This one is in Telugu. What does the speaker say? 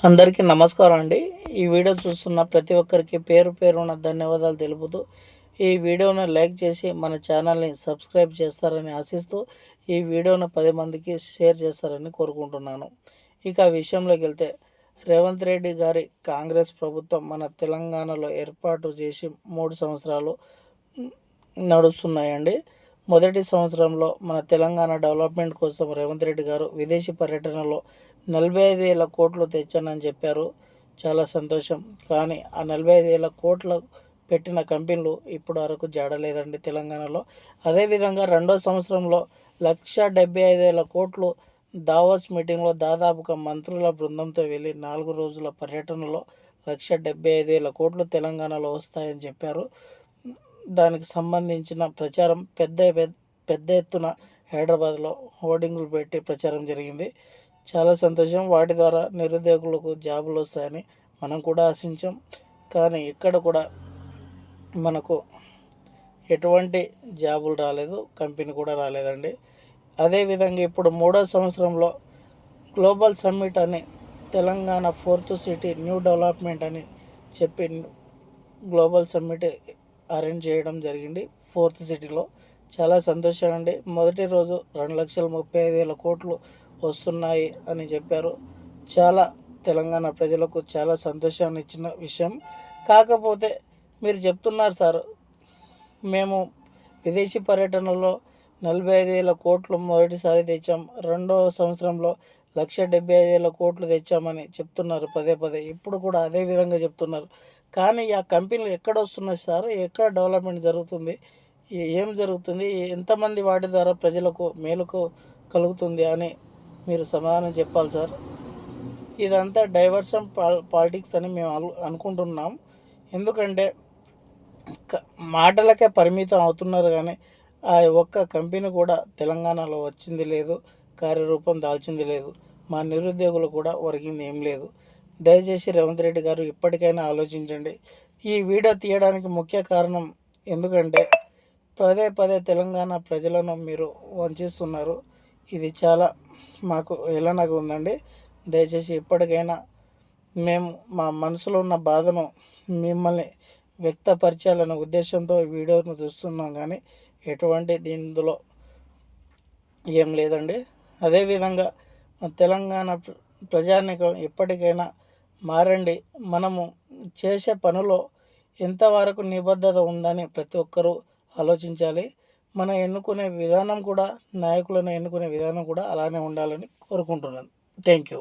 అందరికీ నమస్కారం అండి. ఈ వీడియో చూస్తున్న ప్రతి ఒక్కరికి పేరు పేరున ధన్యవాదాలు తెలుపుతూ, ఈ వీడియోను లైక్ చేసి మన ఛానల్ని సబ్స్క్రైబ్ చేస్తారని ఆశిస్తూ, ఈ వీడియోను 10 మందికి షేర్ చేస్తారని కోరుకుంటున్నాను. ఇక విషయంలోకి వెళ్తే, రేవంత్ రెడ్డి గారి కాంగ్రెస్ ప్రభుత్వం మన తెలంగాణలో ఏర్పాటు చేసి 3 సంవత్సరాలు నడుస్తున్నాయండి. మొదటి సంవత్సరంలో మన తెలంగాణ డెవలప్మెంట్ కోసం రేవంత్ రెడ్డి గారు విదేశీ పర్యటనలో 45,000 కోట్లు తెచ్చానని చెప్పారు. చాలా సంతోషం. కానీ ఆ 45,000 కోట్ల పెట్టిన కంపెనీలు ఇప్పుడు వరకు జాడలేదండి తెలంగాణలో. అదేవిధంగా రెండో సంవత్సరంలో 1,75,000 కోట్లు దావోస్ మీటింగ్లో దాదాపుగా మంత్రుల బృందంతో వెళ్ళి 4 రోజుల పర్యటనలో 1,75,000 కోట్లు తెలంగాణలో వస్తాయని చెప్పారు. దానికి సంబంధించిన ప్రచారం పెద్ద ఎత్తున హైదరాబాద్లో హోర్డింగులు పెట్టి ప్రచారం జరిగింది. చాలా సంతోషం. వాటి ద్వారా నిరుద్యోగులకు జాబులు వస్తాయని మనం కూడా ఆశించాం. కానీ ఇక్కడ కూడా మనకు ఎటువంటి జాబులు రాలేదు, కంపెనీ కూడా రాలేదండి. అదేవిధంగా ఇప్పుడు 3వ సంవత్సరంలో గ్లోబల్ సమ్మిట్ అని Telangana 4th city new development అని చెప్పి గ్లోబల్ సమ్మిట్ అరేంజ్ చేయడం జరిగింది 4th సిటీలో. చాలా సంతోషం అండి. మొదటి రోజు 2,35,000 కోట్లు వస్తున్నాయి అని చెప్పారు. చాలా తెలంగాణ ప్రజలకు చాలా సంతోషాన్ని ఇచ్చిన విషయం. కాకపోతే మీరు చెప్తున్నారు సార్, మేము విదేశీ పర్యటనలో 45,000 కోట్లు మొదటిసారి తెచ్చాం, రెండవ సంవత్సరంలో 1,75,000 కోట్లు తెచ్చామని చెప్తున్నారు పదే పదే. ఇప్పుడు కూడా అదే విధంగా చెప్తున్నారు. కానీ ఆ కంపెనీలు ఎక్కడ వస్తున్నాయి సార్? ఎక్కడ డెవలప్మెంట్ జరుగుతుంది? ఏం జరుగుతుంది? ఎంతమంది వాటి ద్వారా ప్రజలకు మేలుకు కలుగుతుంది అని మీరు సమాధానం చెప్పాలి సార్. ఇదంతా డైవర్షన్ పాలిటిక్స్ అని మేము అనుకుంటున్నాం. ఎందుకంటే మాటలకే పరిమితం అవుతున్నారు, కానీ ఆ ఒక్క కంపెనీ కూడా తెలంగాణలో వచ్చింది లేదు, కార్యరూపం దాల్చింది లేదు. మా నిరుద్యోగులు కూడా ఒరిగింది ఏం లేదు. దయచేసి రేవంత్ రెడ్డి గారు ఇప్పటికైనా ఆలోచించండి. ఈ వీడియో తీయడానికి ముఖ్య కారణం ఎందుకంటే పదే పదే తెలంగాణ ప్రజలను మీరు వంచిస్తున్నారు. ఇది చాలా మాకు హేళనగా ఉందండి. దయచేసి ఇప్పటికైనా మేము మా మనసులో ఉన్న బాధను మిమ్మల్ని వ్యక్తపరచాలనే ఉద్దేశంతో ఈ వీడియోను చూస్తున్నాం, కానీ ఎటువంటి దీనిలో ఏం లేదండి. అదేవిధంగా తెలంగాణ ప్రజానీకం ఎప్పటికైనా మారండి. మనము చేసే పనిలో ఎంతవరకు నిబద్ధత ఉందని ప్రతి ఒక్కరూ ఆలోచించాలి. మనం ఎన్నుకునే విధానం కూడా, నాయకులను ఎన్నుకునే విధానం కూడా అలానే ఉండాలని కోరుకుంటున్నాను. Thank you.